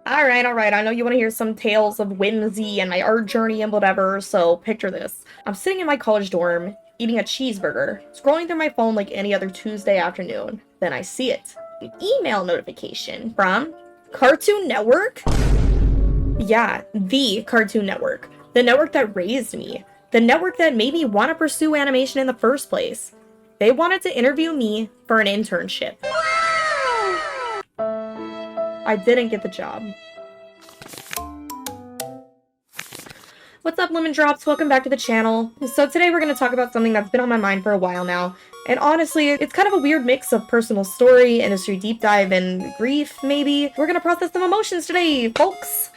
Alright, I know you want to hear some tales of whimsy and my art journey and whatever, so picture this. I'm sitting in my college dorm, eating a cheeseburger, scrolling through my phone like any other Tuesday afternoon. Then I see it. An email notification from Cartoon Network? Yeah, the Cartoon Network. The network that raised me. The network that made me want to pursue animation in the first place. They wanted to interview me for an internship. I didn't get the job. What's up, Lemon Drops? Welcome back to the channel. So today we're going to talk about something that's been on my mind for a while now. And honestly, it's kind of a weird mix of personal story, industry deep dive, and grief, maybe. We're going to process some emotions today, folks.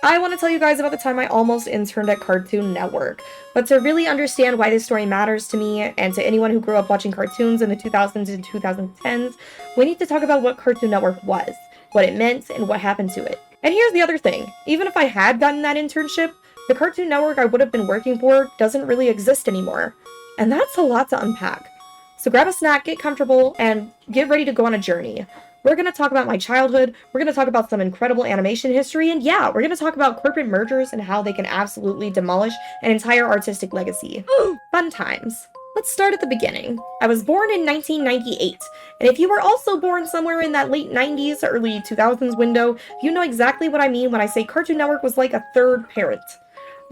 I want to tell you guys about the time I almost interned at Cartoon Network. But to really understand why this story matters to me, and to anyone who grew up watching cartoons in the 2000s and 2010s, we need to talk about what Cartoon Network was, what it meant, and what happened to it. And here's the other thing. Even if I had gotten that internship, the Cartoon Network I would have been working for doesn't really exist anymore. And that's a lot to unpack. So grab a snack, get comfortable, and get ready to go on a journey. We're going to talk about my childhood, we're going to talk about some incredible animation history, and yeah, we're going to talk about corporate mergers and how they can absolutely demolish an entire artistic legacy. Fun times. Let's start at the beginning. I was born in 1998, and if you were also born somewhere in that late 90s, early 2000s window, you know exactly what I mean when I say Cartoon Network was like a third parent.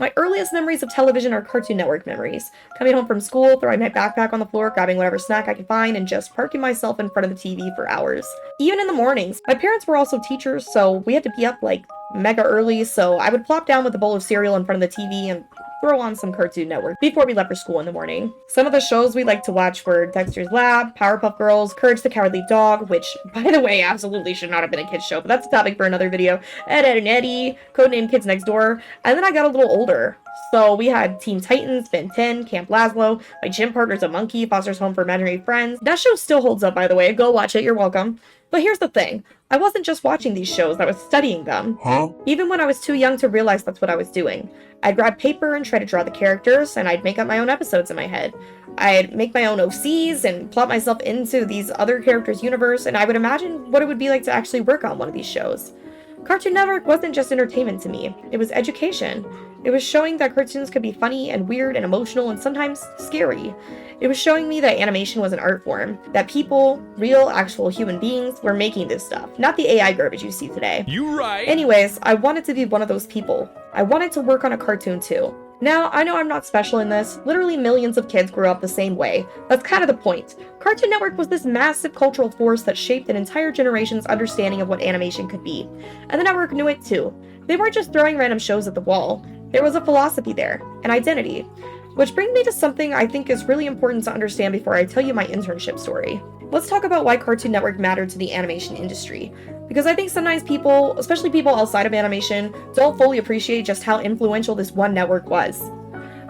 My earliest memories of television are Cartoon Network memories. Coming home from school, throwing my backpack on the floor, grabbing whatever snack I could find, and just parking myself in front of the TV for hours. Even in the mornings. My parents were also teachers, so we had to be up like mega early, so I would plop down with a bowl of cereal in front of the TV and throw on some Cartoon Network before we left for school in the morning. Some of the shows we liked to watch were Dexter's Lab, Powerpuff Girls, Courage the Cowardly Dog, which, by the way, absolutely should not have been a kid's show, but that's a topic for another video, Ed, Edd and Eddy, Codename Kids Next Door, and then I got a little older. So we had Teen Titans, Ben 10, Camp Lazlo, my gym partner's a monkey, Foster's Home for Imaginary Friends. That show still holds up, by the way. Go watch it, you're welcome. But here's the thing. I wasn't just watching these shows, I was studying them. Even when I was too young to realize that's what I was doing. I'd grab paper and try to draw the characters, and I'd make up my own episodes in my head. I'd make my own OCs and plot myself into these other characters' universe, and I would imagine what it would be like to actually work on one of these shows. Cartoon Network wasn't just entertainment to me, it was education. It was showing that cartoons could be funny and weird and emotional and sometimes scary. It was showing me that animation was an art form, that people, real, actual human beings, were making this stuff, not the AI garbage you see today. You right. Anyways, I wanted to be one of those people. I wanted to work on a cartoon too. Now, I know I'm not special in this. Literally millions of kids grew up the same way. That's kind of the point. Cartoon Network was this massive cultural force that shaped an entire generation's understanding of what animation could be. And the network knew it too. They weren't just throwing random shows at the wall. There was a philosophy there, an identity. Which brings me to something I think is really important to understand before I tell you my internship story. Let's talk about why Cartoon Network mattered to the animation industry. Because I think sometimes people, especially people outside of animation, don't fully appreciate just how influential this one network was.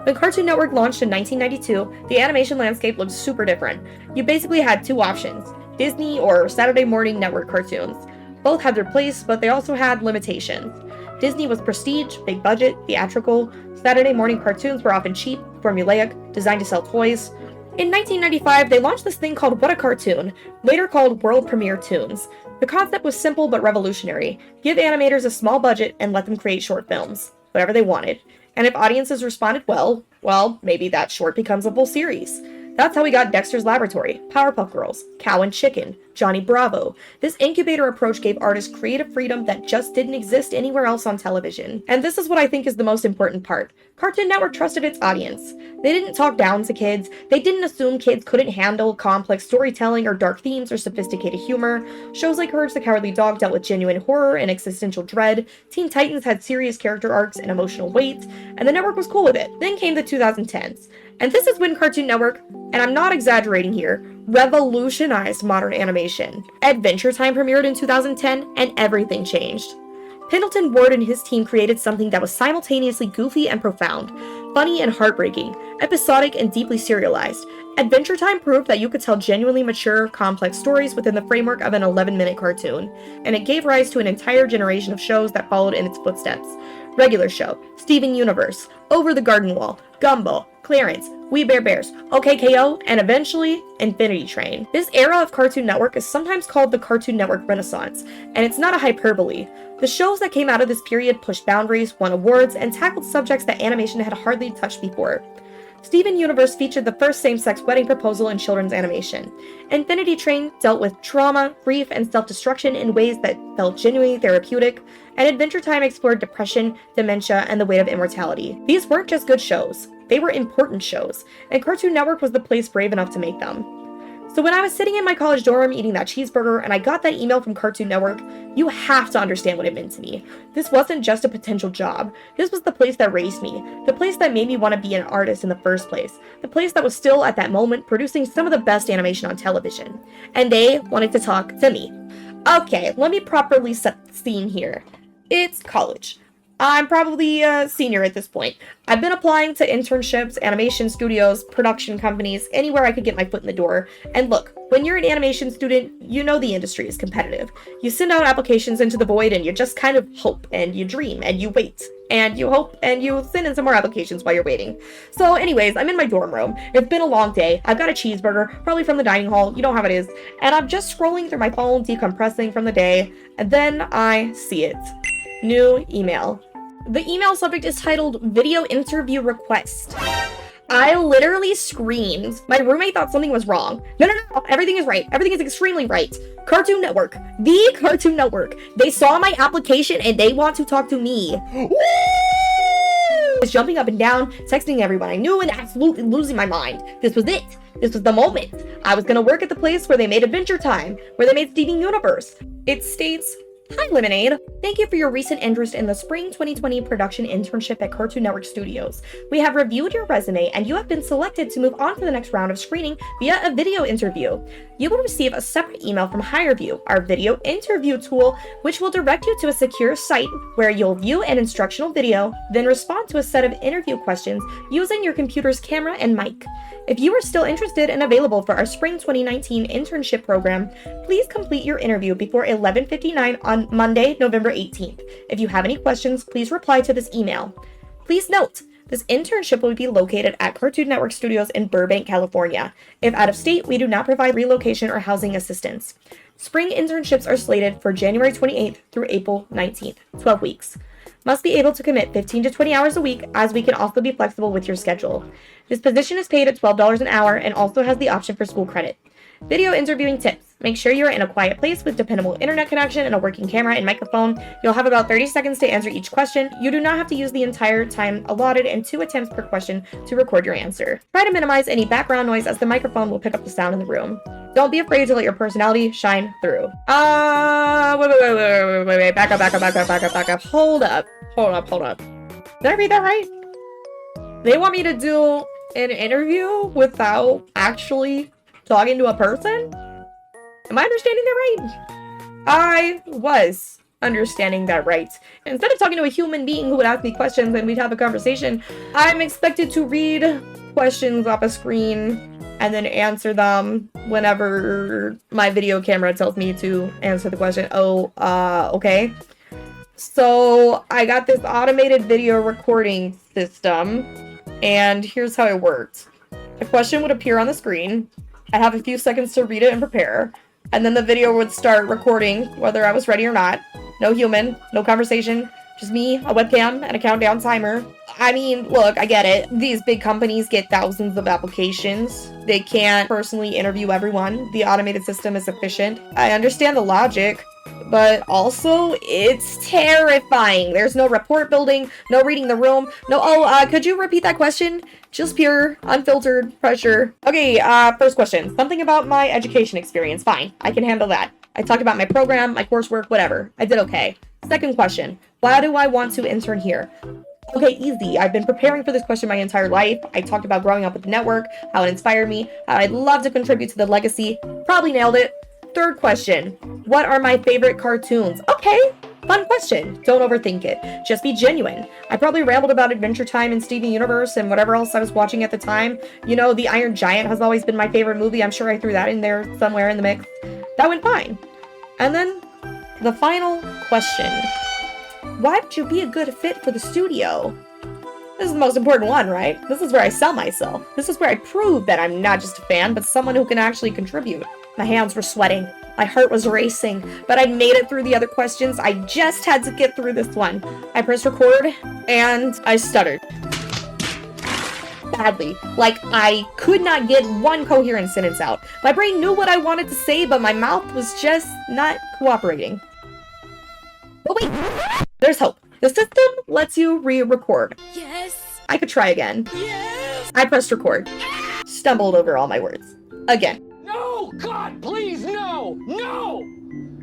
When Cartoon Network launched in 1992, the animation landscape looked super different. You basically had two options, Disney or Saturday morning network cartoons. Both had their place, but they also had limitations. Disney was prestige, big budget, theatrical. Saturday morning cartoons were often cheap, formulaic, designed to sell toys. In 1995, they launched this thing called What a Cartoon, later called World Premiere Toons. The concept was simple but revolutionary. Give animators a small budget and let them create short films, whatever they wanted. And if audiences responded well, maybe that short becomes a full series. That's how we got Dexter's Laboratory, Powerpuff Girls, Cow and Chicken, Johnny Bravo. This incubator approach gave artists creative freedom that just didn't exist anywhere else on television. And this is what I think is the most important part. Cartoon Network trusted its audience. They didn't talk down to kids. They didn't assume kids couldn't handle complex storytelling or dark themes or sophisticated humor. Shows like Courage the Cowardly Dog dealt with genuine horror and existential dread. Teen Titans had serious character arcs and emotional weight, and the network was cool with it. Then came the 2010s. And this is when Cartoon Network, and I'm not exaggerating here, revolutionized modern animation. Adventure Time premiered in 2010, and everything changed. Pendleton Ward and his team created something that was simultaneously goofy and profound, funny and heartbreaking, episodic and deeply serialized. Adventure Time proved that you could tell genuinely mature, complex stories within the framework of an 11-minute cartoon, and it gave rise to an entire generation of shows that followed in its footsteps. Regular Show, Steven Universe, Over the Garden Wall, Gumball, Clarence, We Bare Bears, OKKO, and eventually Infinity Train. This era of Cartoon Network is sometimes called the Cartoon Network Renaissance, and it's not a hyperbole. The shows that came out of this period pushed boundaries, won awards, and tackled subjects that animation had hardly touched before. Steven Universe featured the first same-sex wedding proposal in children's animation. Infinity Train dealt with trauma, grief, and self-destruction in ways that felt genuinely therapeutic, and Adventure Time explored depression, dementia, and the weight of immortality. These weren't just good shows, they were important shows, and Cartoon Network was the place brave enough to make them. So when I was sitting in my college dorm eating that cheeseburger and I got that email from Cartoon Network, you have to understand what it meant to me. This wasn't just a potential job. This was the place that raised me, the place that made me want to be an artist in the first place, the place that was still at that moment producing some of the best animation on television. And they wanted to talk to me. Okay, let me properly set the scene here. It's college. I'm probably a senior at this point. I've been applying to internships, animation studios, production companies, anywhere I could get my foot in the door. And look, when you're an animation student, you know the industry is competitive. You send out applications into the void and you just kind of hope and you dream and you wait. And you hope and you send in some more applications while you're waiting. So anyways, I'm in my dorm room. It's been a long day. I've got a cheeseburger, probably from the dining hall. You know how it is. And I'm just scrolling through my phone, decompressing from the day. And then I see it. New email. The email subject is titled Video Interview Request. I literally screamed. My roommate thought something was wrong. No, everything is right. Everything is extremely right. Cartoon Network. The Cartoon Network. They saw my application and they want to talk to me. I was jumping up and down, texting everyone I knew and absolutely losing my mind. This was it. This was the moment. I was gonna work at the place where they made Adventure Time, where they made Steven Universe. It states, Hi Lemonade! Thank you for your recent interest in the Spring 2020 production internship at Cartoon Network Studios. We have reviewed your resume and you have been selected to move on to the next round of screening via a video interview. You will receive a separate email from HireView, our video interview tool, which will direct you to a secure site where you'll view an instructional video, then respond to a set of interview questions using your computer's camera and mic. If you are still interested and available for our Spring 2019 internship program, please complete your interview before 11:59 on Monday, November 18th. If you have any questions, please reply to this email. Please note, this internship will be located at Cartoon Network Studios in Burbank, California. If out of state, we do not provide relocation or housing assistance. Spring internships are slated for January 28th through April 19th, 12 weeks. Must be able to commit 15 to 20 hours a week, as we can also be flexible with your schedule. This position is paid at $12 an hour and also has the option for school credit. Video interviewing tips. Make sure you're in a quiet place with dependable internet connection and a working camera and microphone. You'll have about 30 seconds to answer each question. You do not have to use the entire time allotted and 2 attempts per question to record your answer. Try to minimize any background noise as the microphone will pick up the sound in the room. Don't be afraid to let your personality shine through. Wait. Back up. Hold up. Did I read that right? They want me to do an interview without actually talking to a person? Am I understanding that right? I was understanding that right. Instead of talking to a human being who would ask me questions and we'd have a conversation, I'm expected to read questions off a screen and then answer them whenever my video camera tells me to answer the question. Okay. So I got this automated video recording system, and here's how it worked. A question would appear on the screen. I'd have a few seconds to read it and prepare, and then the video would start recording whether I was ready or not. No human, no conversation, just me, a webcam, and a countdown timer. I mean, look, I get it. These big companies get thousands of applications. They can't personally interview everyone. The automated system is efficient. I understand the logic, but also it's terrifying. There's no rapport building, no reading the room, could you repeat that question? Just pure, unfiltered pressure. Okay, first question. Something about my education experience. Fine, I can handle that. I talked about my program, my coursework, whatever. I did okay. Second question. Why do I want to intern here? Okay, easy. I've been preparing for this question my entire life. I talked about growing up with the network, how it inspired me, how I'd love to contribute to the legacy. Probably nailed it. Third question. What are my favorite cartoons? Okay, Fun question. Don't overthink it. Just be genuine. I probably rambled about Adventure Time and Steven Universe and whatever else I was watching at the time. You know, The Iron Giant has always been my favorite movie. I'm sure I threw that in there somewhere in the mix. That went fine. And then, the final question. Why would you be a good fit for the studio? This is the most important one, right? This is where I sell myself. This is where I prove that I'm not just a fan, but someone who can actually contribute. My hands were sweating. My heart was racing, but I'd made it through the other questions. I just had to get through this one. I pressed record, and I stuttered. Badly. Like, I could not get one coherent sentence out. My brain knew what I wanted to say, but my mouth was just not cooperating. But wait, there's hope. The system lets you re-record. Yes! I could try again. Yes! I pressed record. Stumbled over all my words. Again. No! God, please, no! No!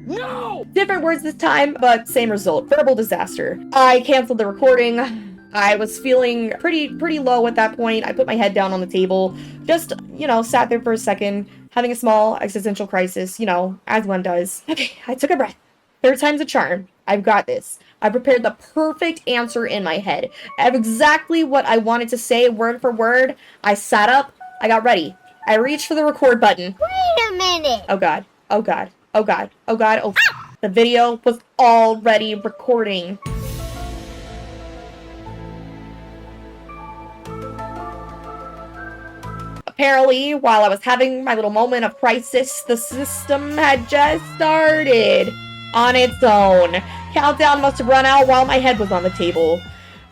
No! Different words this time, but same result. Verbal disaster. I canceled the recording. I was feeling pretty low at that point. I put my head down on the table. Just, sat there for a second, having a small existential crisis, as one does. Okay, I took a breath. Third time's a charm. I've got this. I prepared the perfect answer in my head. I have exactly what I wanted to say, word for word. I sat up. I got ready. I reached for the record button. Wait a minute! Oh god. Oh god. Oh god. Oh god. Oh. The video was already recording. Apparently, while I was having my little moment of crisis, the system had just started on its own. Countdown must have run out while my head was on the table.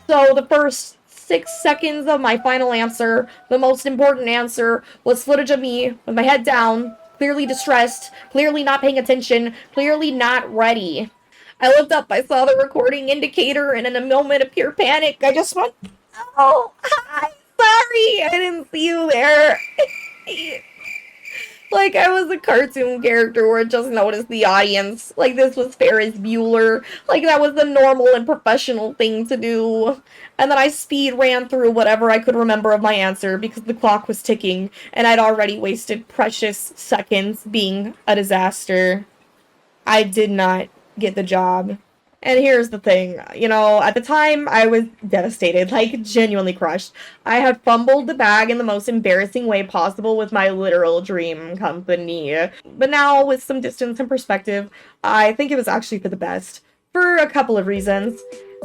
So the first 6 seconds of my final answer, the most important answer, was footage of me with my head down, clearly distressed, clearly not paying attention, clearly not ready. I looked up, I saw the recording indicator, and in a moment of pure panic, I just went, "Oh, hi, sorry, I didn't see you there." Like I was a cartoon character where I just noticed the audience. Like this was Ferris Bueller. Like that was the normal and professional thing to do. And then I speed ran through whatever I could remember of my answer because the clock was ticking and I'd already wasted precious seconds being a disaster. I did not get the job. And here's the thing, at the time, I was devastated, like, genuinely crushed. I had fumbled the bag in the most embarrassing way possible with my literal dream company. But now, with some distance and perspective, I think it was actually for the best. For a couple of reasons.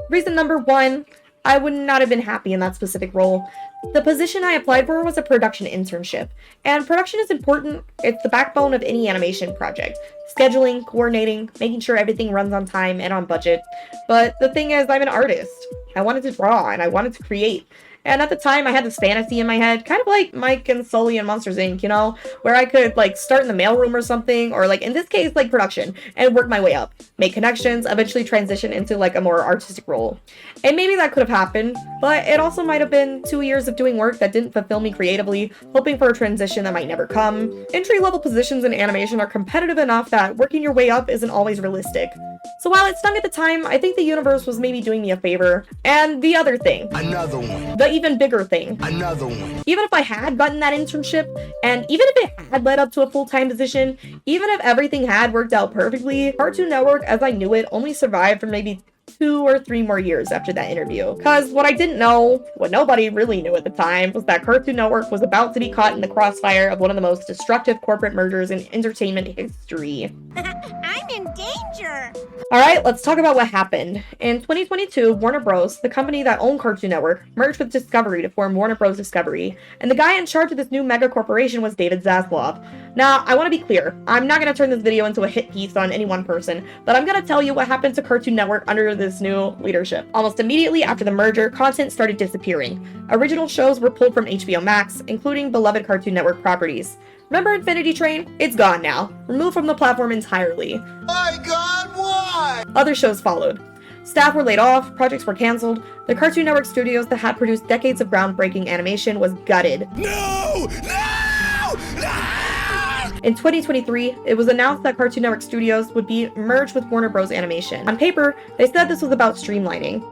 Reason number one, I would not have been happy in that specific role. The position I applied for was a production internship, and production is important. It's the backbone of any animation project. Scheduling, coordinating, making sure everything runs on time and on budget. But the thing is, I'm an artist. I wanted to draw, and I wanted to create. And at the time, I had this fantasy in my head, kind of like Mike and Sully and Monsters, Inc., where I could, start in the mailroom or something, or, in this case, production, and work my way up. Make connections, eventually transition into, a more artistic role. And maybe that could have happened, but it also might have been 2 years of doing work that didn't fulfill me creatively, hoping for a transition that might never come. Entry-level positions in animation are competitive enough that working your way up isn't always realistic. So while it stung at the time, I think the universe was maybe doing me a favor. And the other thing. Another one. The even bigger thing. Another one. Even if I had gotten that internship, and even if it had led up to a full-time position, even if everything had worked out perfectly, Cartoon Network, as I knew it, only survived for maybe 2 or 3 more years after that interview. Cause what I didn't know, what nobody really knew at the time, was that Cartoon Network was about to be caught in the crossfire of one of the most destructive corporate mergers in entertainment history. I'm in danger! Alright, let's talk about what happened. In 2022, Warner Bros., the company that owned Cartoon Network, merged with Discovery to form Warner Bros. Discovery, and the guy in charge of this new mega corporation was David Zaslav. Now, I want to be clear, I'm not going to turn this video into a hit piece on any one person, but I'm going to tell you what happened to Cartoon Network under this new leadership. Almost immediately after the merger, content started disappearing. Original shows were pulled from HBO Max, including beloved Cartoon Network properties. Remember Infinity Train? It's gone now. Removed from the platform entirely. My God, why? Other shows followed. Staff were laid off, projects were canceled, the Cartoon Network studios that had produced decades of groundbreaking animation was gutted. No! No! No! In 2023, it was announced that Cartoon Network Studios would be merged with Warner Bros. Animation. On paper, they said this was about streamlining.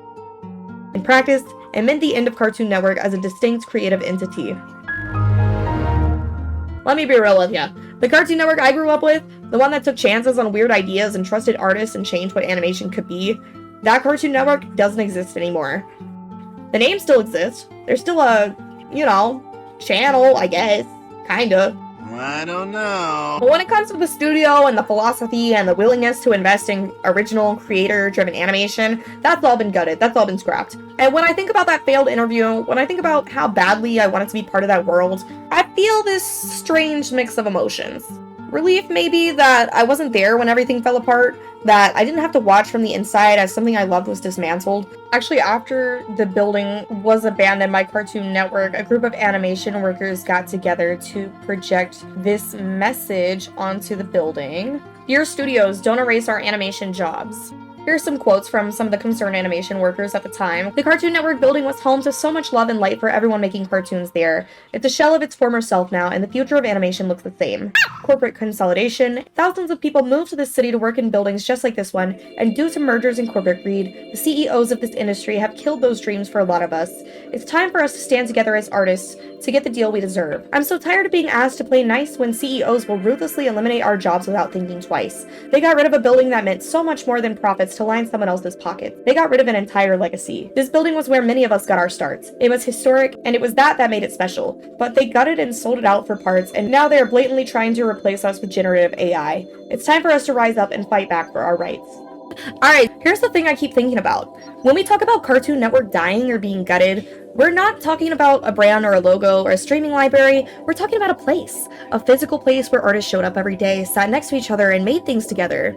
In practice, it meant the end of Cartoon Network as a distinct creative entity. Let me be real with you. The Cartoon Network I grew up with, the one that took chances on weird ideas and trusted artists and changed what animation could be, that Cartoon Network doesn't exist anymore. The name still exists. There's still a, channel, I guess. Kinda. I don't know. But when it comes to the studio and the philosophy and the willingness to invest in original, creator-driven animation, that's all been gutted. That's all been scrapped. And when I think about that failed interview, when I think about how badly I wanted to be part of that world, I feel this strange mix of emotions. Relief, maybe, that I wasn't there when everything fell apart, that I didn't have to watch from the inside as something I loved was dismantled. Actually, after the building was abandoned by Cartoon Network, a group of animation workers got together to project this message onto the building. Dear studios, don't erase our animation jobs. Here are some quotes from some of the concerned animation workers at the time. The Cartoon Network building was home to so much love and light for everyone making cartoons there. It's a shell of its former self now, and the future of animation looks the same. Corporate consolidation. Thousands of people moved to this city to work in buildings just like this one, and due to mergers and corporate greed, the CEOs of this industry have killed those dreams for a lot of us. It's time for us to stand together as artists to get the deal we deserve. I'm so tired of being asked to play nice when CEOs will ruthlessly eliminate our jobs without thinking twice. They got rid of a building that meant so much more than profits to line someone else's pockets. They got rid of an entire legacy. This building was where many of us got our starts. It was historic, and it was that made it special. But they gutted and sold it out for parts, and now they are blatantly trying to replace us with generative AI. It's time for us to rise up and fight back for our rights. Alright, here's the thing I keep thinking about. When we talk about Cartoon Network dying or being gutted, we're not talking about a brand or a logo or a streaming library. We're talking about a place. A physical place where artists showed up every day, sat next to each other, and made things together.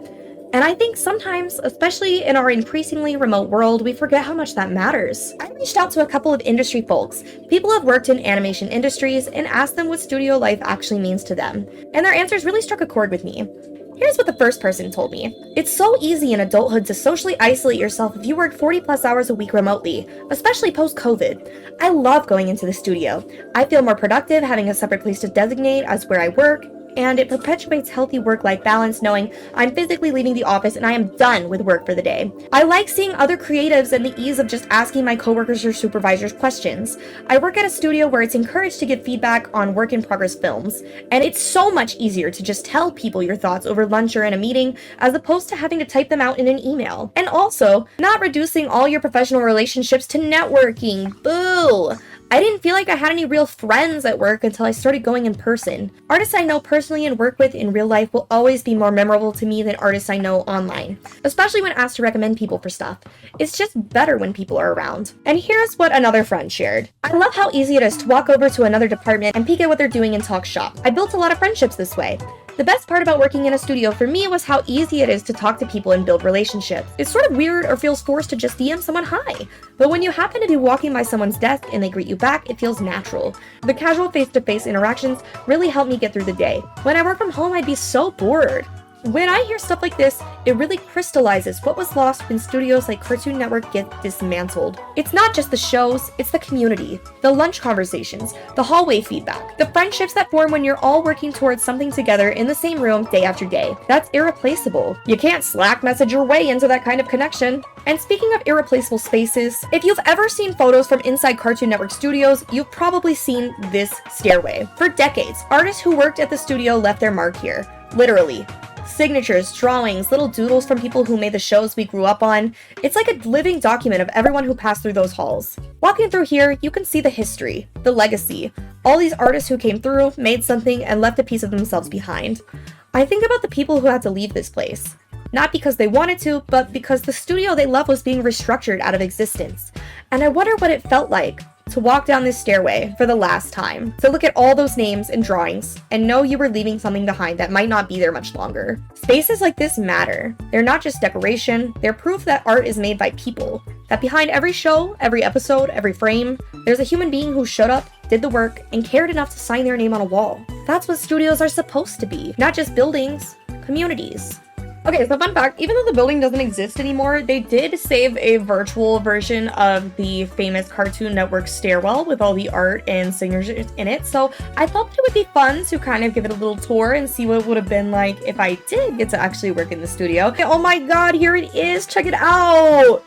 And I think sometimes, especially in our increasingly remote world, we forget how much that matters. I reached out to a couple of industry folks, people who have worked in animation industries, and asked them what studio life actually means to them. And their answers really struck a chord with me. Here's what the first person told me. It's so easy in adulthood to socially isolate yourself if you work 40+ hours a week remotely, especially post-COVID. I love going into the studio. I feel more productive having a separate place to designate as where I work, and it perpetuates healthy work-life balance knowing I'm physically leaving the office and I am done with work for the day. I like seeing other creatives and the ease of just asking my coworkers or supervisors questions. I work at a studio where it's encouraged to give feedback on work-in-progress films, and it's so much easier to just tell people your thoughts over lunch or in a meeting as opposed to having to type them out in an email. And also, not reducing all your professional relationships to networking. Boo! I didn't feel like I had any real friends at work until I started going in person. Artists I know personally and work with in real life will always be more memorable to me than artists I know online, especially when asked to recommend people for stuff. It's just better when people are around. And here's what another friend shared. I love how easy it is to walk over to another department and peek at what they're doing and talk shop. I built a lot of friendships this way. The best part about working in a studio for me was how easy it is to talk to people and build relationships. It's sort of weird or feels forced to just DM someone hi, but when you happen to be walking by someone's desk and they greet you back, it feels natural. The casual face-to-face interactions really help me get through the day. When I work from home, I'd be so bored. When I hear stuff like this, it really crystallizes what was lost when studios like Cartoon Network get dismantled. It's not just the shows, it's the community, the lunch conversations, the hallway feedback, the friendships that form when you're all working towards something together in the same room day after day. That's irreplaceable. You can't Slack message your way into that kind of connection. And speaking of irreplaceable spaces, if you've ever seen photos from inside Cartoon Network studios, you've probably seen this stairway. For decades, artists who worked at the studio left their mark here. Literally. Signatures, drawings, little doodles from people who made the shows we grew up on. It's like a living document of everyone who passed through those halls. Walking through here, you can see the history, the legacy, all these artists who came through, made something, and left a piece of themselves behind. I think about the people who had to leave this place. Not because they wanted to, but because the studio they loved was being restructured out of existence. And I wonder what it felt like to walk down this stairway for the last time, to look at all those names and drawings, and know you were leaving something behind that might not be there much longer. Spaces like this matter. They're not just decoration, they're proof that art is made by people. That behind every show, every episode, every frame, there's a human being who showed up, did the work, and cared enough to sign their name on a wall. That's what studios are supposed to be. Not just buildings, communities. Okay, so fun fact, even though the building doesn't exist anymore, they did save a virtual version of the famous Cartoon Network stairwell with all the art and signatures in it, so I thought that it would be fun to kind of give it a little tour and see what it would have been like if I did get to actually work in the studio. Oh my god, here it is! Check it out!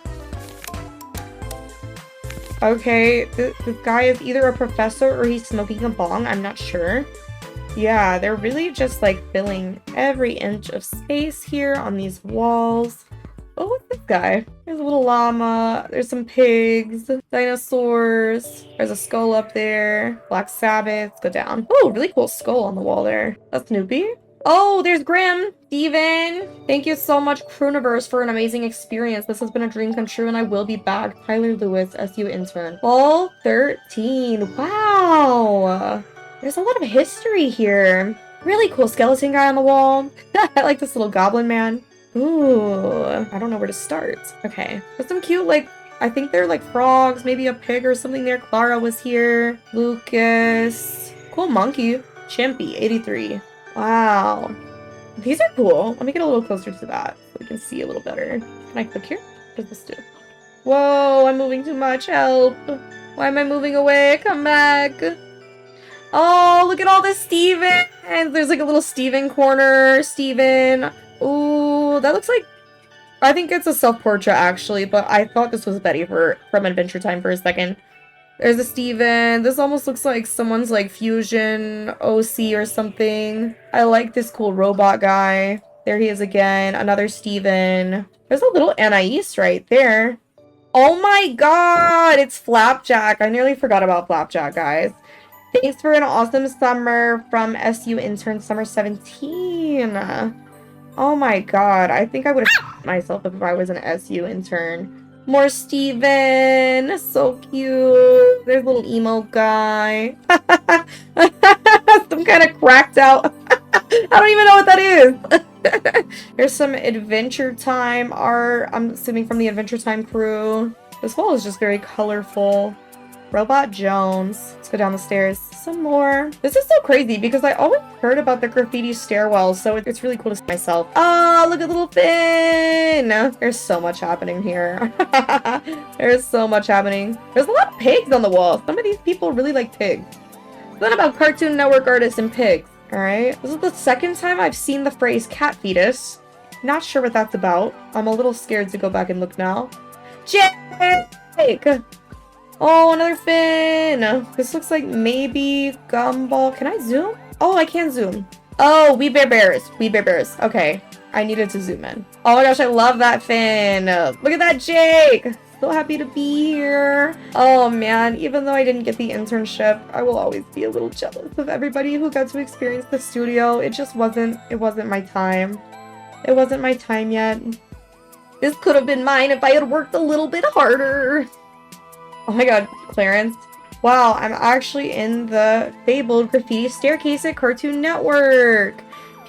Okay, this guy is either a professor or he's smoking a bong, I'm not sure. Yeah, they're really just like filling every inch of space here on these walls. Oh, what's this guy? There's a little llama. There's some pigs, dinosaurs. There's a skull up there. Black Sabbath. Let's go down. Oh, really cool skull on the wall there. That's Snoopy. Oh, there's Grim. Steven. Thank you so much, Crooniverse, for an amazing experience. This has been a dream come true, and I will be back. Tyler Lewis, SU intern. Fall 13. Wow. There's a lot of history here. Really cool skeleton guy on the wall. I like this little goblin man. Ooh, I don't know where to start. Okay, there's some cute, like, I think they're like frogs, maybe a pig or something there. Clara was here. Lucas. Cool monkey. Chimpy, 83. Wow. These are cool. Let me get a little closer to that so we can see a little better. Can I click here? What does this do? Whoa, I'm moving too much. Help. Why am I moving away? Come back. Oh, look at all the Steven. There's like a little Steven corner. Steven. Ooh, that looks like, I think it's a self-portrait actually, but I thought this was Betty from Adventure Time for a second. There's a Steven. This almost looks like someone's like fusion OC or something. I like this cool robot guy. There he is again. Another Steven. There's a little Anais right there. Oh my god, it's Flapjack. I nearly forgot about Flapjack, guys. Thanks for an awesome summer from SU intern summer 17. Oh my god, I think I would have myself if I was an SU intern. More Steven, so cute. There's a little emo guy. Some kind of cracked out. I don't even know what that is. There's some Adventure Time art, I'm assuming from the Adventure Time crew. This wall is just very colorful. Robot Jones. Let's go down the stairs. Some more. This is so crazy because I always heard about the graffiti stairwells, so it's really cool to see myself. Oh, look at little Finn! There's so much happening here. There's so much happening. There's a lot of pigs on the wall. Some of these people really like pigs. It's not about Cartoon Network artists and pigs, alright? This is the second time I've seen the phrase cat fetus. Not sure what that's about. I'm a little scared to go back and look now. Jake! Oh, another Finn! This looks like maybe Gumball. Can I zoom? Oh, I can zoom. Oh, We Bear Bears. We Bear Bears. Okay. I needed to zoom in. Oh my gosh, I love that Finn. Look at that Jake! So happy to be here. Oh man, even though I didn't get the internship, I will always be a little jealous of everybody who got to experience the studio. It wasn't my time. It wasn't my time yet. This could have been mine if I had worked a little bit harder. Oh my god, Clarence. Wow, I'm actually in the fabled graffiti staircase at Cartoon Network.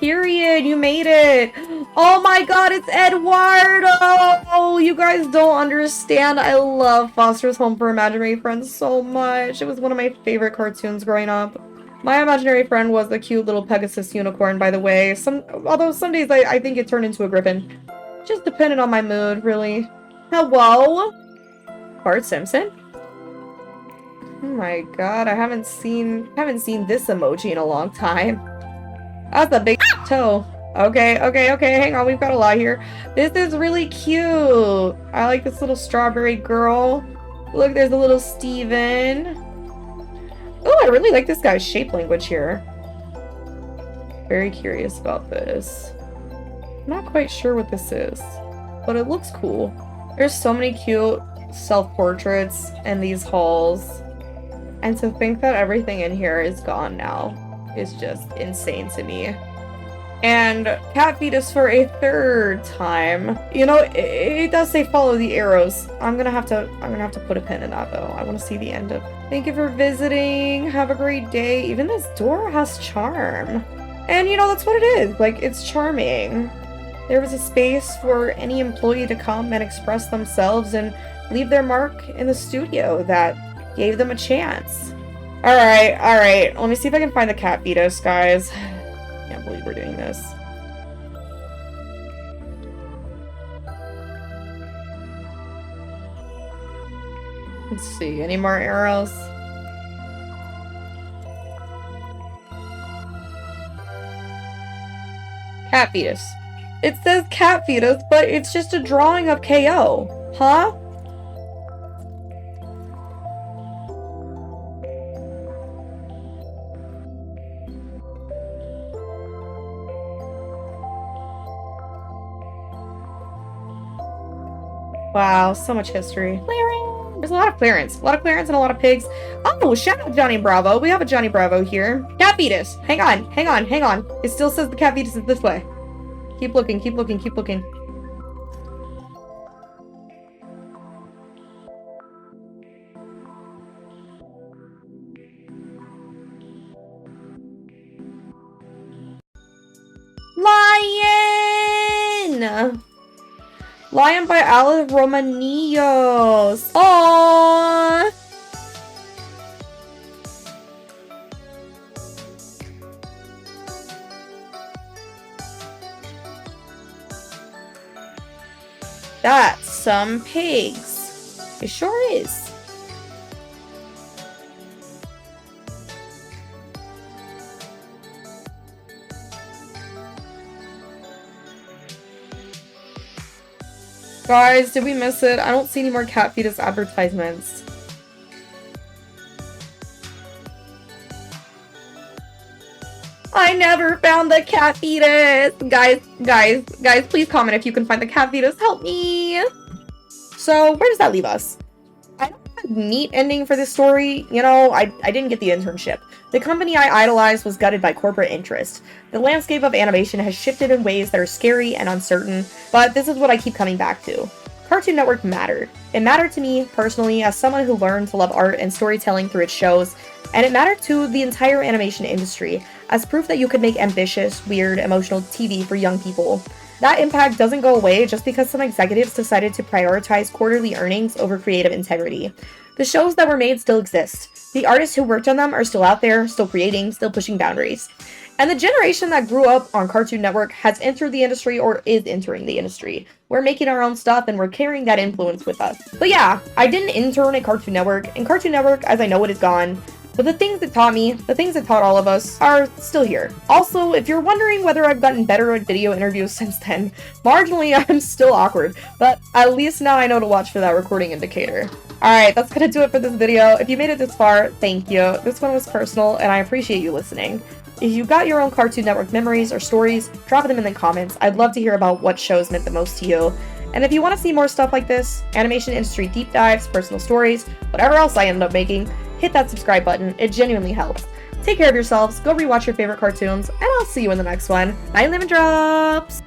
Period, you made it. Oh my god, it's Eduardo. Oh, you guys don't understand. I love Foster's Home for Imaginary Friends so much. It was one of my favorite cartoons growing up. My imaginary friend was a cute little Pegasus unicorn, by the way. Although some days I think it turned into a griffin. Just depended on my mood, really. Hello? Bart Simpson? Oh my god, I haven't seen this emoji in a long time. That's a big toe. Okay, hang on, we've got a lot here. This is really cute. I like this little strawberry girl. Look, there's a little Steven. Oh, I really like this guy's shape language here. Very curious about this. I'm not quite sure what this is, but it looks cool. There's so many cute self-portraits in these halls. And to think that everything in here is gone now is just insane to me. And cat fetus for a third time. You know, it does say follow the arrows. I'm gonna have to put a pin in that though. I want to see the end of. Thank you for visiting. Have a great day. Even this door has charm. And you know, that's what it is. Like, it's charming. There was a space for any employee to come and express themselves and leave their mark in the studio that gave them a chance. Alright. Let me see if I can find the cat fetus, guys. Can't believe we're doing this. Let's see, any more arrows? Cat fetus. It says cat fetus, but it's just a drawing of KO. Huh? Wow, so much history. Clearance! There's a lot of clearance. A lot of clearance and a lot of pigs. Oh, shout out Johnny Bravo. We have a Johnny Bravo here. Cat fetus. Hang on, hang on, hang on. It still says the cat fetus is this way. Keep looking, keep looking, keep looking. Lion! Lion by Alice Romanillos. Aww! That's some pigs. It sure is. Guys, did we miss it? I don't see any more cat fetus advertisements. I never found the cat fetus! Guys, please comment if you can find the cat fetus. Help me! So, where does that leave us? I don't have a neat ending for this story. You know, I didn't get the internship. The company I idolized was gutted by corporate interest. The landscape of animation has shifted in ways that are scary and uncertain, but this is what I keep coming back to. Cartoon Network mattered. It mattered to me, personally, as someone who learned to love art and storytelling through its shows, and it mattered to the entire animation industry, as proof that you could make ambitious, weird, emotional TV for young people. That impact doesn't go away just because some executives decided to prioritize quarterly earnings over creative integrity. The shows that were made still exist. The artists who worked on them are still out there, still creating, still pushing boundaries. And the generation that grew up on Cartoon Network has entered the industry or is entering the industry. We're making our own stuff and we're carrying that influence with us. But yeah, I didn't intern at Cartoon Network, and Cartoon Network, as I know it, is gone. But the things it taught me, the things it taught all of us, are still here. Also, if you're wondering whether I've gotten better at video interviews since then, marginally I'm still awkward, but at least now I know to watch for that recording indicator. Alright, that's gonna do it for this video. If you made it this far, thank you. This one was personal, and I appreciate you listening. If you got your own Cartoon Network memories or stories, drop them in the comments. I'd love to hear about what shows meant the most to you. And if you want to see more stuff like this, animation industry deep dives, personal stories, whatever else I end up making, hit that subscribe button. It genuinely helps. Take care of yourselves, go rewatch your favorite cartoons, and I'll see you in the next one. Bye, Lemon Drops!